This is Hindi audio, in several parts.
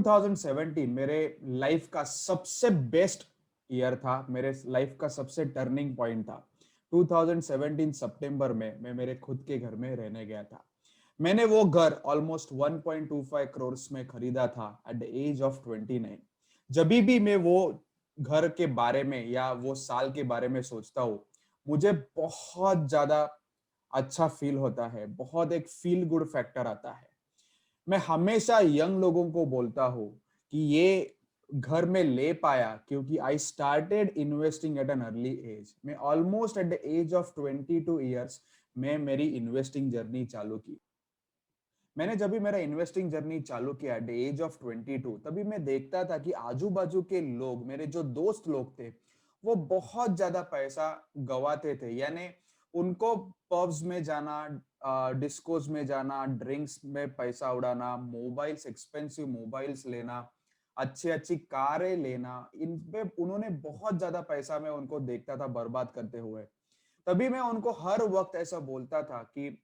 2017 मेरे लाइफ का सबसे बेस्ट ईयर था, मेरे लाइफ का सबसे टर्निंग पॉइंट था। 2017 सितंबर में मैं मेरे खुद के घर में रहने गया था। मैंने वो घर ऑलमोस्ट 1.25 करोड़ में खरीदा था एट द एज ऑफ 29। जब भी मैं वो घर के बारे में या वो साल के बारे में सोचता हूँ, मुझे बहुत ज्यादा अच्छा फील होता है, बहुत एक फील गुड फैक्टर आता है। मैं हमेशा यंग लोगों को बोलता हूँ कि ये घर में ले पाया क्योंकि I started investing at an early age. मैं almost at the age of 22 years में मेरी इन्वेस्टिंग जर्नी चालू की। मैंने जब भी मेरा इन्वेस्टिंग जर्नी चालू किया एट द एज ऑफ 22, तभी मैं देखता था कि आजू बाजू के लोग, मेरे जो दोस्त लोग थे, वो बहुत ज्यादा पैसा गवाते थे। यानी उनको पब्स में जाना, डिस्कोस में जाना, ड्रिंक्स में पैसा उड़ाना, मोबाइल्स, एक्सपेंसिव मोबाइल्स लेना, अच्छी अच्छी कारें लेना, इन पे उन्होंने बहुत ज्यादा पैसा, मैं उनको देखता था बर्बाद करते हुए। तभी मैं उनको हर वक्त ऐसा बोलता था कि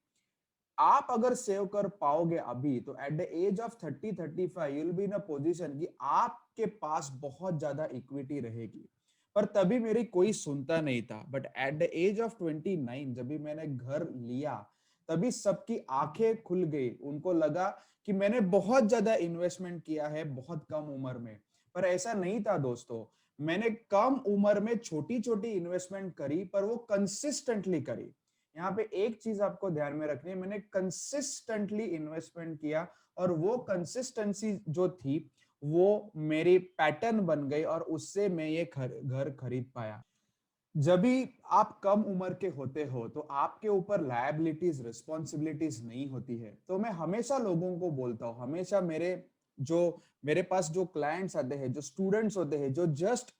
आप अगर सेव कर पाओगे अभी, तो at the age of 30-35 you will be in a position कि आपके पास बहुत ज्यादा इक्विटी रहेगी। पर तभी मेरी कोई सुनता नहीं था। But at the age of 29, जब भी मैंने घर लिया, तभी सबकी आंखें खुल गई। उनको लगा कि मैंने बहुत ज्यादा इन्वेस्टमेंट किया है बहुत कम उम्र में। पर ऐसा नहीं था दोस्तों। मैंने कम उम्र में छोटी छोटी इन्वेस्टमेंट करी, पर वो कंसिस्टेंटली करी। यहाँ पे एक चीज आपको ध्यान में रखनी है, मैंने कंसिस्टेंटली इन्वेस्टमेंट किया, और वो कंसिस्टेंसी जो थी वो मेरी पैटर्न बन गई, और उससे मैं ये घर खरीद पाया। जब भी आप कम उम्र के होते हो, तो आपके ऊपर लायबिलिटीज, रिस्पॉन्सिबिलिटीज नहीं होती है। तो मैं हमेशा लोगों को बोलता हूँ, हमेशा जो मेरे पास जो क्लाइंट्स आते हैं, जो स्टूडेंट्स होते हैं, जो जस्ट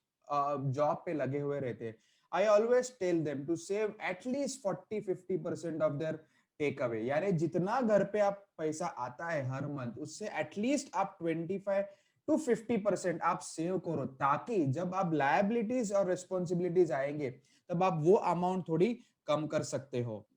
जॉब पे लगे हुए रहते हैं, I always tell them to save at least 40-50% of their take away. यानी जितना घर पे आप पैसा आता है हर मंथ, उससे एटलीस्ट आप 25-50% आप सेव करो, ताकि जब आप लायबिलिटीज और रिस्पॉन्सिबिलिटीज आएंगे, तब आप वो अमाउंट थोड़ी कम कर सकते हो।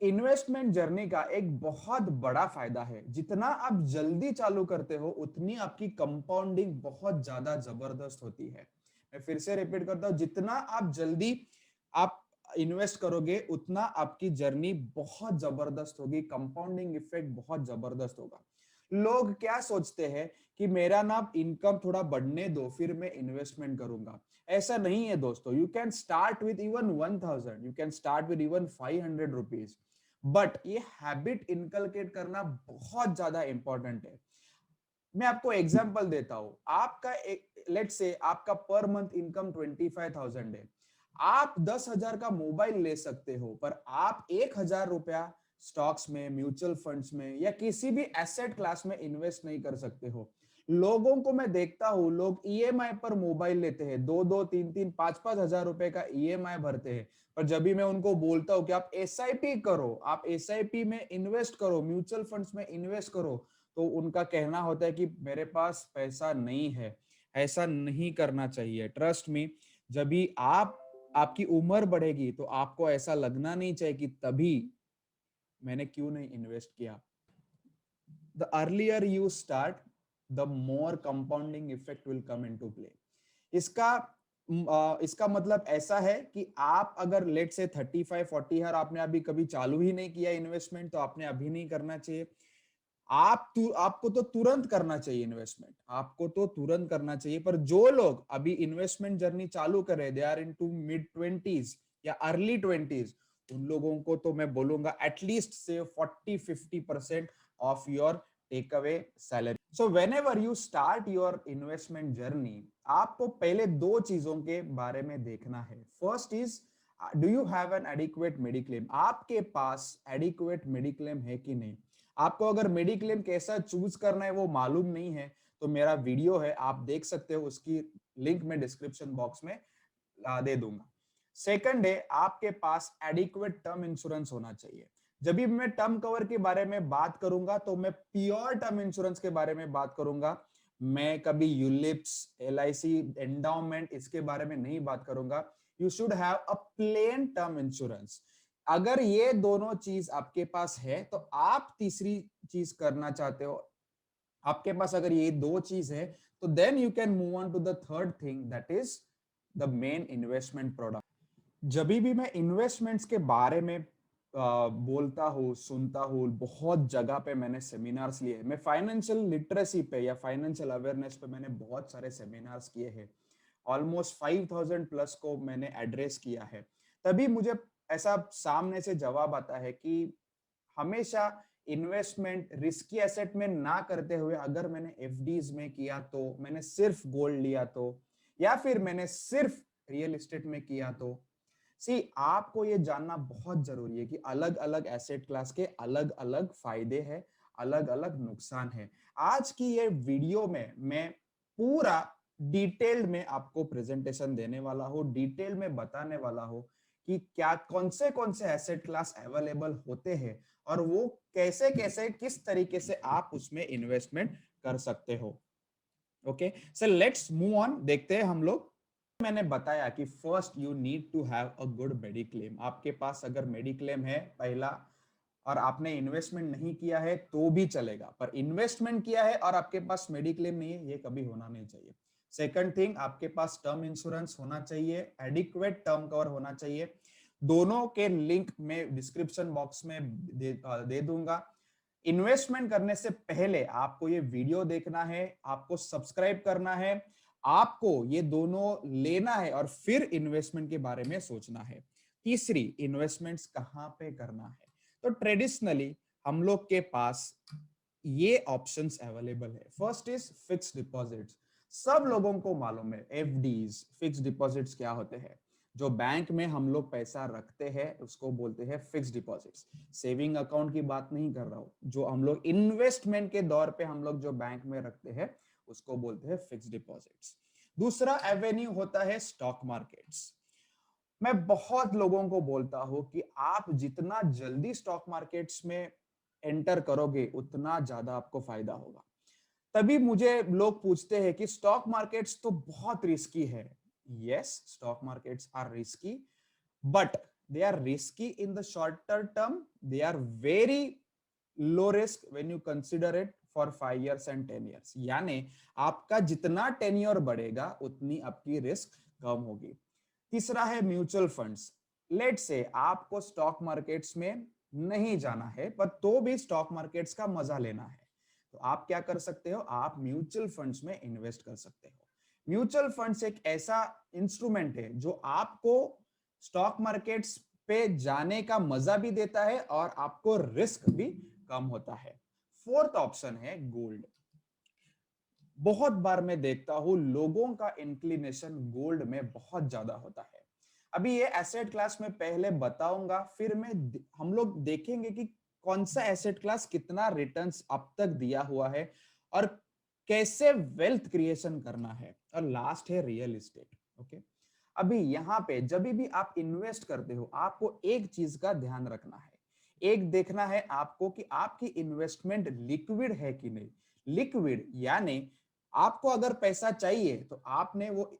इन्वेस्टमेंट जर्नी का एक बहुत बड़ा फायदा है, जितना आप जल्दी चालू करते हो, उतनी आपकी कंपाउंडिंग बहुत ज्यादा जबरदस्त होती है। मैं फिर से रिपीट करता हूं, जितना आप जल्दी आप इन्वेस्ट करोगे, उतना आपकी जर्नी बहुत जबरदस्त होगी, कंपाउंडिंग इफेक्ट बहुत जबरदस्त होगा। लोग क्या सोचते हैं कि मेरा ना इनकम थोड़ा बढ़ने दो, फिर मैं इन्वेस्टमेंट करूंगा। ऐसा नहीं है दोस्तों। You can start with even 1000, you can start with even 500 rupees. But ये हैबिट इनकलकेट करना बहुत ज्यादा इंपॉर्टेंट है। मैं आपको एग्जांपल देता हूं। आपका एक, लेट से आपका पर मंथ इनकम 25,000 है। आप 10,000 का मोबाइल ले सकते हो, पर आप 1,000 रुपया स्टॉक्स में, म्यूचुअल फंड्स में, या किसी भी एसेट क्लास में इन्वेस्ट नहीं कर सकते हो। लोगों को मैं देखता हूं, लोग ईएमआई पर मोबाइल लेते हैं, 2-2, 3-3, 5-5 हजार रुपए का ईएमआई भरते हैं। पर जब भी मैं उनको बोलता हूं कि आप एसआईपी करो, आप एसआईपी में इन्वेस्ट करो, म्यूचुअल फंड्स में इन्वेस्ट करो, तो उनका कहना होता है कि मेरे पास पैसा नहीं है। ऐसा नहीं करना चाहिए। ट्रस्ट मी, जब भी आपकी उम्र बढ़ेगी, तो आपको ऐसा लगना नहीं चाहिए कि तभी मैंने क्यों नहीं इन्वेस्ट किया। The earlier you start, the more compounding effect will come into play. इसका इसका मतलब ऐसा है कि आप अगर लेट से 35-40 आपने अभी कभी चालू ही नहीं किया इन्वेस्टमेंट, तो आपने अभी नहीं करना चाहिए। आपको तो तुरंत करना चाहिए इन्वेस्टमेंट, आपको तो तुरंत करना चाहिए। पर जो लोग अभी इन्वेस्टमेंट जर्नी चालू कर रहे, they are in to mid 20s या अर्ली 20s, उन लोगों को तो मैं बोलूंगा एटलीस्ट से 40-50% of your take away salary. So whenever you start your investment journey, आपको पहले दो चीजों के बारे में देखना है। First is, do you have an adequate mediclaim? आपके पास एडिक्वेट मेडिक्लेम है कि नहीं? आपको अगर मेडिक्लेम कैसा चूज करना है वो मालूम नहीं है, तो मेरा वीडियो है, आप देख सकते हो, उसकी लिंक मैं डिस्क्रिप्शन बॉक्स में दे दूंगा। सेकंड है, आपके पास एडिक्वेट टर्म इंश्योरेंस होना चाहिए। जब भी मैं टर्म कवर के बारे में बात करूंगा, तो मैं प्योर टर्म इंश्योरेंस के बारे में बात करूंगा। मैं कभी यूलिप्स, एलआईसी, एंडाउमेंट, इसके बारे में नहीं बात करूंगा। You should have a plain term insurance. अगर ये दोनों चीज आपके पास है, तो आप तीसरी चीज करना चाहते हो, आपके पास अगर ये दो चीज है तो then you can move on to the third thing, that is the main investment product. जब भी मैं इन्वेस्टमेंट्स के बारे में बोलता हूँ, सुनता हूँ, बहुत जगह पे मैंने सेमिनार्स लिए हैं। मैं फाइनेंशियल लिटरेसी पे या फाइनेंशियल अवेयरनेस पे मैंने बहुत सारे सेमिनार्स किए हैं। ऑलमोस्ट 5000 प्लस को मैंने एड्रेस किया है। तभी मुझे ऐसा सामने से जवाब आता है कि हमेशा इन्वेस्टमेंट रिस्की एसेट में ना करते हुए अगर मैंने एफडीज में किया तो, मैंने सिर्फ गोल्ड लिया तो, या फिर मैंने सिर्फ रियल एस्टेट में किया तो, सी आपको ये जानना बहुत जरूरी है कि अलग अलग एसेट क्लास के अलग अलग फायदे हैं, अलग अलग नुकसान है। आज की ये वीडियो में मैं पूरा डिटेल्ड में आपको प्रेजेंटेशन देने वाला हूँ, डिटेल में बताने वाला हूँ कि क्या कौन से एसेट क्लास अवेलेबल होते हैं और वो कैसे कैसे किस तरीके से आप उसमें इन्वेस्टमेंट कर सकते हो। Okay, so let's move on, देखते हैं हम लोग। मैंने बताया कि first you need to have a good mediclaim. आपके पास अगर मेडिक्लेम है पहला, और आपने इन्वेस्टमेंट नहीं किया है तो भी चलेगा, पर इन्वेस्टमेंट किया है और आपके पास मेडिक्लेम नहीं है, ये कभी होना नहीं चाहिए। सेकंड थिंग, आपके पास टर्म इंश्योरेंस होना चाहिए, एडिक्वेट टर्म कवर होना चाहिए। दोनों के लिंक में डिस्क्रिप्शन बॉक्स में दे दूंगा। इन्वेस्टमेंट करने से पहले आपको ये वीडियो देखना है, आपको सब्सक्राइब करना है, आपको ये दोनों लेना है और फिर इन्वेस्टमेंट के बारे में सोचना है। तीसरी, इन्वेस्टमेंट्स कहां पे करना है? तो ट्रेडिशनली हम लोग के पास ये ऑप्शंस अवेलेबल है। First is fixed deposits. सब लोगों को मालूम है एफडीज, फिक्स्ड डिपॉजिट्स क्या होते हैं। जो बैंक में हम लोग पैसा रखते हैं उसको बोलते हैं फिक्स्ड डिपॉजिट्स। सेविंग अकाउंट की बात नहीं कर रहा हूं, जो हम लोग इन्वेस्टमेंट के दौर पे हम लोग जो बैंक में रखते हैं उसको बोलते हैं फिक्स्ड डिपॉजिट्स। दूसरा एवेन्यू होता है स्टॉक मार्केट्स। मैं बहुत लोगों को बोलता हूं कि आप जितना जल्दी स्टॉक मार्केट्स में एंटर करोगे उतना ज्यादा आपको फायदा होगा। तभी मुझे लोग पूछते हैं कि स्टॉक मार्केट्स तो बहुत रिस्की है। Yes, stock markets are risky, but they are risky in the shorter term. They are very low risk when you consider it for 5 years and 10 years. यानी आपका जितना टेन्योर बढ़ेगा उतनी आपकी रिस्क कम होगी। तीसरा है म्यूचुअल फंड्स। लेट से आपको स्टॉक मार्केट्स में नहीं जाना है पर तो भी स्टॉक मार्केट्स का मजा लेना है, तो आप क्या कर सकते हो, आप म्यूचुअल फंड्स में इन्वेस्ट कर सकते हो। म्यूचुअल फंड्स एक ऐसा इंस्ट्रूमेंट है जो आपको स्टॉक मार्केट्स पे जाने का मजा भी देता है और आपको रिस्क भी कम होता है। फोर्थ ऑप्शन है गोल्ड। बहुत बार मैं देखता हूं लोगों का इंक्लिनेशन गोल्ड में बहुत ज्यादा होता है। अभी ये एसेट क्लास में पहले बताऊंगा, फिर मैं हम लोग देखेंगे कि कौन सा एसेट क्लास कितना रिटर्न्स अब तक दिया हुआ है और कैसे वेल्थ क्रिएशन करना है, और लास्ट है रियल एस्टेट। ओके, अभी यहाँ पे जब भी आप इन्वेस्ट करते हो आपको एक चीज का ध्यान रखना है। एक देखना है आपको कि आपकी इन्वेस्टमेंट लिक्विड है कि नहीं। लिक्विड यानी आपको अगर पैसा चाहिए तो आपने वो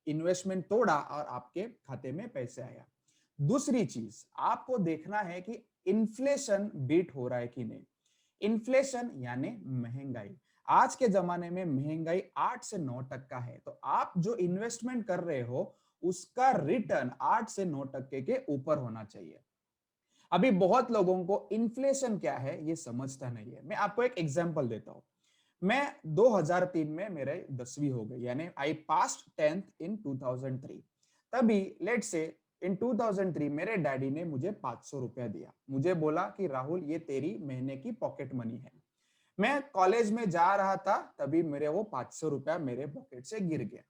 इन्वेस्टमेंट तोड़ा और आपके खाते में पैसे आया। दूसरी चीज आपको देखना है कि इन्फ्लेशन बीट हो रहा है कि नहीं। इन्फ्लेशन यानी महंगाई। आज के जमाने में महंगाई 8 से 9% है, तो आप जो इन्वेस्टमेंट कर रहे हो उसका रिटर्न 8 से 9% के ऊपर होना चाहिए। अभी बहुत लोगों को इन्फ्लेशन क्या है ये समझता नहीं है। मैं आपको एक एग्जांपल देता हूं। मैं 2003 में मेरे 10वीं हो गई, यानी आई पास्ड 10th इन 2003। तभी लेट से इन 2003 मेरे डैडी ने मुझे 500 रुपया दिया। मुझे बोला कि राहुल ये तेरी महीने की पॉकेट मनी है। मैं कॉलेज में जा रहा था तभी मेरे वो 500 रुपया मेरे पॉकेट से गिर गया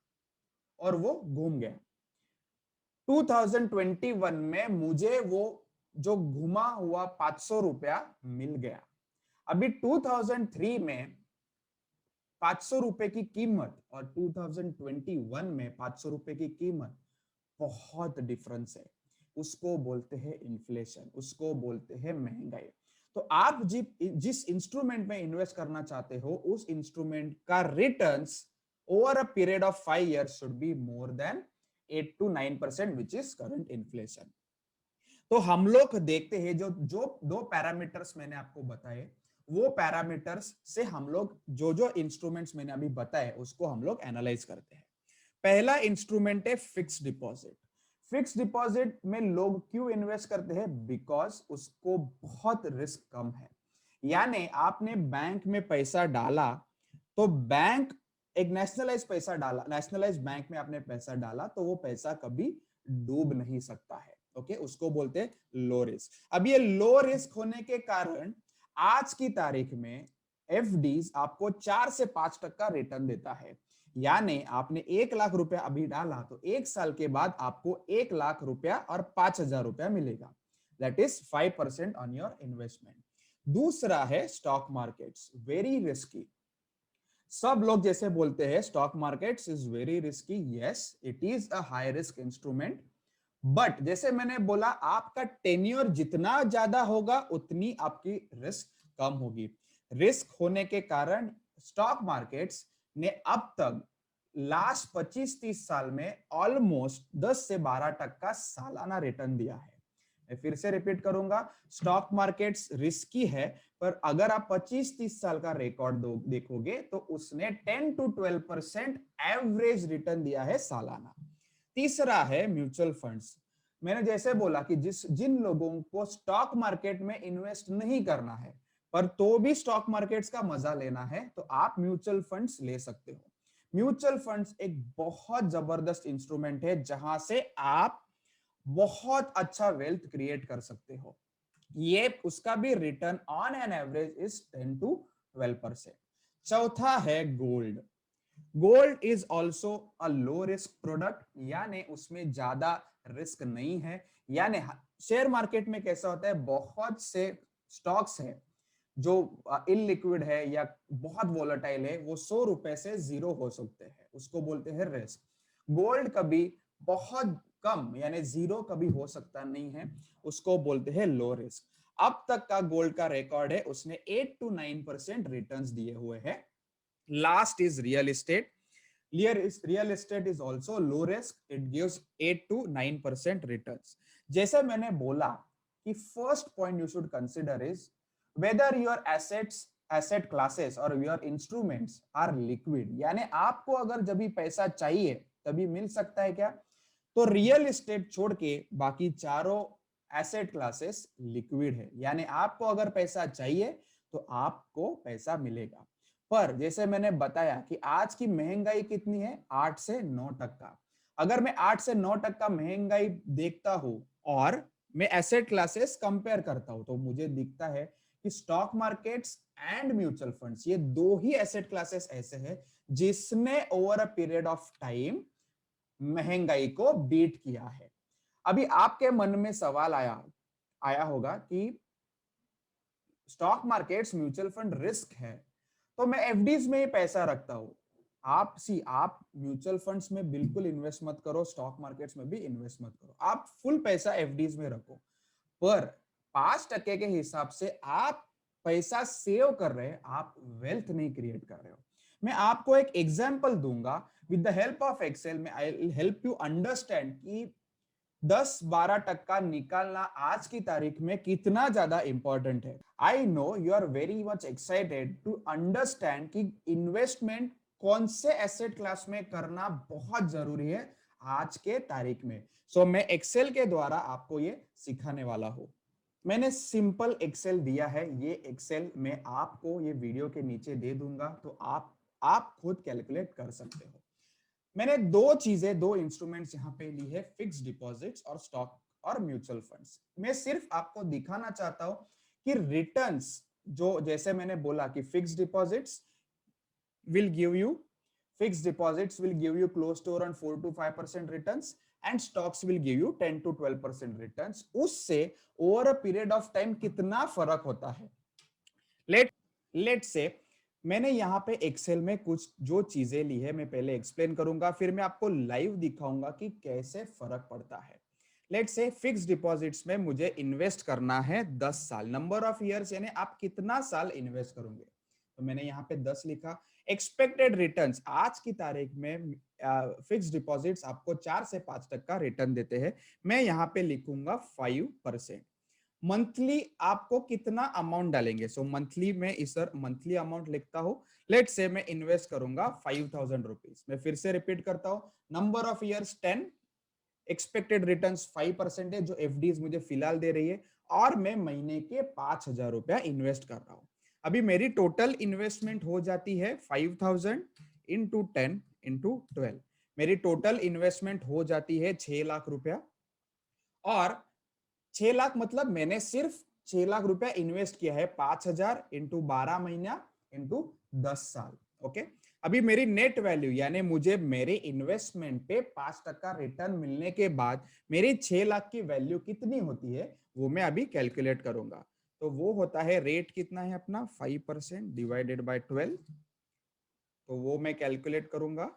और वो घूम गया। 2021 में मुझे वो जो घुमा हुआ 500 रुपया मिल गया। अभी 2003 में 500 रुपए की कीमत और 2021 में 500 रुपए की कीमत बहुत डिफरेंस है। उसको बोलते हैं इन्फ्लेशन, उसको बोलते हैं महंगाई। तो आप जिस इंस्ट्रूमेंट में इन्वेस्ट करना चाहते हो उस इंस्ट्रूमेंट का returns over a period of 5 years should be more than 8 to 9% which is current inflation. तो हम लोग देखते हैं जो जो दो पैरामीटर्स मैंने आपको बताए वो पैरामीटर्स से हम लोग जो जो इंस्ट्रूमेंट्स मैंने अभी बताए उसको हम लोग एनालाइज करते हैं। पहला इंस्ट्रूमेंट है फिक्स डिपॉजिट। फिक्स डिपॉजिट में लोग क्यों इन्वेस्ट करते हैं? बिकॉज उसको बहुत रिस्क कम है। यानी आपने बैंक में पैसा डाला तो बैंक एक नेशनलाइज पैसा डाला, नेशनलाइज बैंक में आपने पैसा डाला तो वो पैसा कभी डूब नहीं सकता है। ओके, उसको बोलते हैं लो रिस्क। अब ये लो रिस्क होने के कारण आज की तारीख में एफडीज आपको 4 से 5% रिटर्न देता है। यानी आपने 1 लाख रुपया अभी डाला तो 1 साल के बाद आपको 1 लाख रुपया और 5,000 रुपया मिलेगा। That is 5% on your investment. दूसरा है स्टॉक मार्केट्स, वेरी रिस्की। सब लोग जैसे बोलते हैं stock markets is very risky, yes it is a high risk instrument, but जैसे मैंने बोला आपका टेन्योर जितना ज्यादा होगा उतनी आपकी रिस्क कम होगी। रिस्क होने के कारण स्टॉक मार्केट्स ने अब तक लास्ट 25-30 साल में ऑलमोस्ट 10 से 12% सालाना रिटर्न दिया है। मैं फिर से रिपीट करूंगा, स्टॉक मार्केट्स रिस्की है, पर अगर आप 25-30 साल का रिकॉर्ड देखोगे तो उसने 10 to 12% एवरेज रिटर्न दिया है सालाना। तीसरा है म्यूचुअल फंड्स। मैंने जैसे बोला कि जिन लोगों को स्टॉक मार्केट में इन्वेस्ट नहीं करना है पर तो भी स्टॉक मार्केट्स का मजा लेना है तो आप म्यूचुअल फंड्स ले सकते हो। म्यूचुअल फंड्स एक बहुत जबरदस्त इंस्ट्रूमेंट है जहां से आप बहुत अच्छा वेल्थ क्रिएट कर सकते हो। ये उसका भी return on an average is 10 to 12%। चौथा है gold. Gold is also a low risk product, यानी उसमें ज्यादा रिस्क नहीं है। यानी शेयर मार्केट में कैसा होता है, बहुत से स्टॉक्स है जो इलिक्विड है या बहुत वोलेटाइल है, वो 100 रुपए से जीरो हो सकते हैं, उसको बोलते हैं रिस्क। गोल्ड कभी बहुत कम यानी जीरो कभी हो सकता नहीं है, उसको बोलते हैं लो रिस्क। अब तक का गोल्ड का रिकॉर्ड है उसने 8 to 9% रिटर्न्स दिए हुए हैं। Last is real estate. Real estate is also low risk, it gives 8 to 9% returns. जैसे मैंने बोला कि first point you should consider is whether your asset classes और योर इंस्ट्रूमेंट्स आर लिक्विड, यानी आपको अगर जब भी पैसा चाहिए तभी मिल सकता है क्या? तो रियल एस्टेट छोड़ के बाकी चारों एसेट क्लासेस लिक्विड है, यानी आपको अगर पैसा चाहिए तो आपको पैसा मिलेगा। पर जैसे मैंने बताया कि आज की महंगाई कितनी है, 8 से 9%। अगर मैं 8 से 9% महंगाई देखता हूं और मैं एसेट क्लासेस कंपेयर करता हूं तो मुझे दिखता है कि stock markets and mutual funds ये दो ही एसेट क्लासेस ऐसे हैं जिसने over a period of time महंगाई को बीट किया है। अभी आपके मन में सवाल आया आया होगा कि stock markets mutual fund risk है तो मैं एफडीज में ही पैसा रखता हूं। आप म्यूचुअल फंड्स में बिल्कुल इन्वेस्ट मत करो, स्टॉक मार्केट्स में भी इन्वेस्ट मत करो, आप फुल पैसा एफडीज में रखो। पर 5% के हिसाब से आप पैसा सेव कर रहे हैं, आप वेल्थ नहीं क्रिएट कर रहे हो। मैं आपको एक एग्जांपल दूंगा with the help of Excel में, I will help you understand कि 10-12% निकालना आज की तारीख में कितना ज्यादा इंपॉर्टेंट है। I know you are very much excited to understand कि इन्वेस्टमेंट कौन से एसेट क्लास में करना बहुत जरूरी है आज के तारीख में। सो मैं एक्सेल के द्वारा आपको ये सिखाने वाला हूं। मैंने सिंपल एक्सेल दिया है, ये एक्सेल मैं आपको ये वीडियो के नीचे दे दूंगा तो आप खुद कैलकुलेट कर सकते हो। मैंने दो इंस्ट्रूमेंट्स यहां पे ली है, फिक्स डिपॉजिट्स और स्टॉक और म्यूचुअल फंड्स। मैं सिर्फ आपको दिखाना चाहता हूं कि रिटर्न्स जो जैसे मैंने बोला कि fix deposits will give you fixed deposits will give you close to around 4 to 5% returns and stocks will give you 10 to 12% returns। उससे over a period of time कितना फर्क होता है? लेट से मैंने यहाँ पे एक्सेल में कुछ जो चीजें ली है मैं पहले एक्सप्लेन करूंगा, फिर मैं आपको लाइव दिखाऊंगा कि कैसे फर्क पड़ता है। लेट से फिक्स डिपॉजिट्स में मुझे इन्वेस्ट करना है 10 साल, नंबर ऑफ इयर्स यानी आप कितना साल इन्वेस्ट करोगे, तो मैंने यहाँ पे 10 लिखा। एक्सपेक्टेड रिटर्न्स आज की तारीख में फिक्स डिपॉजिट्स आपको 4 से 5% रिटर्न देते हैं, मैं यहाँ पे लिखूंगा 5%। मंथली आपको कितना अमाउंट डालेंगे। सो मंथली में इधर मंथली अमाउंट लिखता हूं। लेट से मैं इन्वेस्ट करूंगा 5000 रुपीज। मैं फिर से रिपीट करता हूं, number of years 10, expected returns 5% है जो एफडीज मुझे फिलहाल दे रही है, और मैं महीने के 5000 रुपया इन्वेस्ट कर रहा हूं। अभी मेरी टोटल इन्वेस्टमेंट हो जाती है 5000 इंटू 10 इंटू 12। मेरी टोटल इन्वेस्टमेंट हो जाती है 6 लाख रुपया। और 6 लाख मतलब मैंने सिर्फ 6 लाख रुपया इन्वेस्ट किया है, 5000 इंटू 12 महीना इंटू 10 साल। ओके, अभी मेरी नेट वैल्यू यानी मुझे मेरे इन्वेस्टमेंट पे 5% रिटर्न मिलने के बाद मेरी 6 लाख की वैल्यू कितनी होती है वो मैं अभी कैलकुलेट करूंगा। तो वो होता है, रेट कितना है अपना 5% डिवाइडेड बाय 12। तो वो मैं कैलकुलेट करूंगा।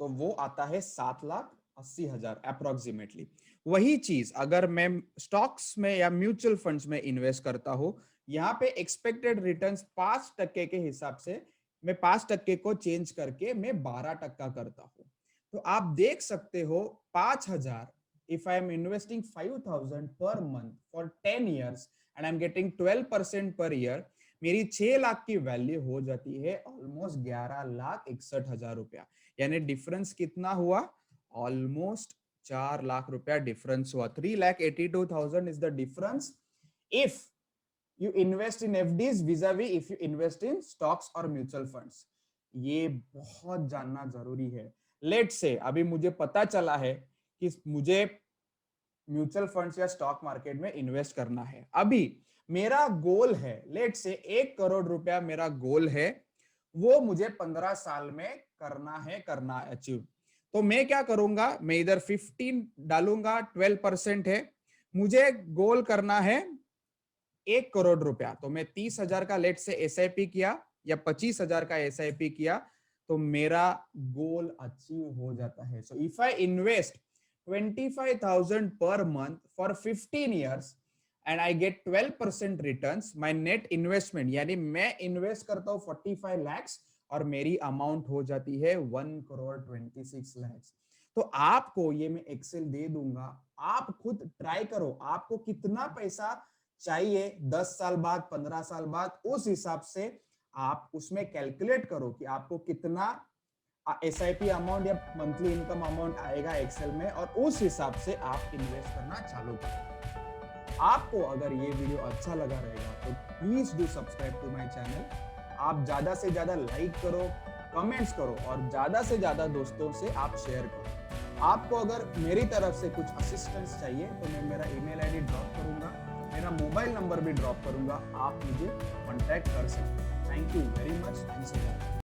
तो वो आता है 7,80,000 अप्रोक्सीमेटली। वही चीज अगर मैं स्टॉक्स में या म्यूचुअल फंड्स में इन्वेस्ट करता हूं, यहाँ पे एक्सपेक्टेड रिटर्न्स 5% के हिसाब से मैं 5% को चेंज करके मैं 12% करता हूं। तो आप देख सकते हो 5,000, if I am investing 5,000 per month for 10 years and I am getting 12% per year, मेरी 6 लाख की वैल्यू हो जाती है ऑलमोस्ट 11,61,000 रुपया। यानी डिफरेंस कितना हुआ, ऑलमोस्ट 4 लाख रुपया डिफरेंस हुआ। 3,82,000 is the difference if you invest in FDs vis-a-vis if you invest in stocks और म्यूचुअल फंड्स। ये बहुत जानना जरूरी है। लेट से अभी मुझे पता चला है कि मुझे म्यूचुअल फंड्स या स्टॉक मार्केट में इन्वेस्ट करना है। अभी मेरा गोल है, लेट से 1 करोड़ रुपया मेरा गोल है, वो मुझे 15 साल में करना अचीव। तो मैं क्या करूंगा, मैं इधर 15 डालूंगा, 12% है, मुझे गोल करना है 1 करोड़ रुपया। तो मैं 30,000 का लेट से एसआईपी किया या 25,000 का एसआईपी किया तो मेरा गोल अचीव हो जाता है। So if I invest 25,000 per month for 15 years and I get 12% returns, my net investment यानी मैं इन्वेस्ट करता हूँ 45 lakhs और मेरी अमाउंट हो जाती है 1,26,00,000। तो आपको ये मैं एक्सेल दे दूंगा, आप खुद ट्राई करो, आपको कितना पैसा चाहिए 10 साल बाद, 15 साल बाद, उस हिसाब से आप उसमें कैलकुलेट करो कि आपको कितना एसआईपी अमाउंट या मंथली इनकम अमाउंट आएगा एक्सेल में, और उस हिसाब से आप इन्वेस्ट करना चालू करो। आपको अगर ये वीडियो अच्छा लगा रहेगा तो please do subscribe to my channel. आप ज्यादा से ज्यादा लाइक करो, कमेंट्स करो और ज्यादा से ज्यादा दोस्तों से आप शेयर करो। आपको अगर मेरी तरफ से कुछ असिस्टेंस चाहिए तो मैं मेरा ईमेल आईडी ड्रॉप करूंगा, मेरा मोबाइल नंबर भी ड्रॉप करूंगा, आप मुझे कॉन्टैक्ट कर सकते हैं। Thank you very much.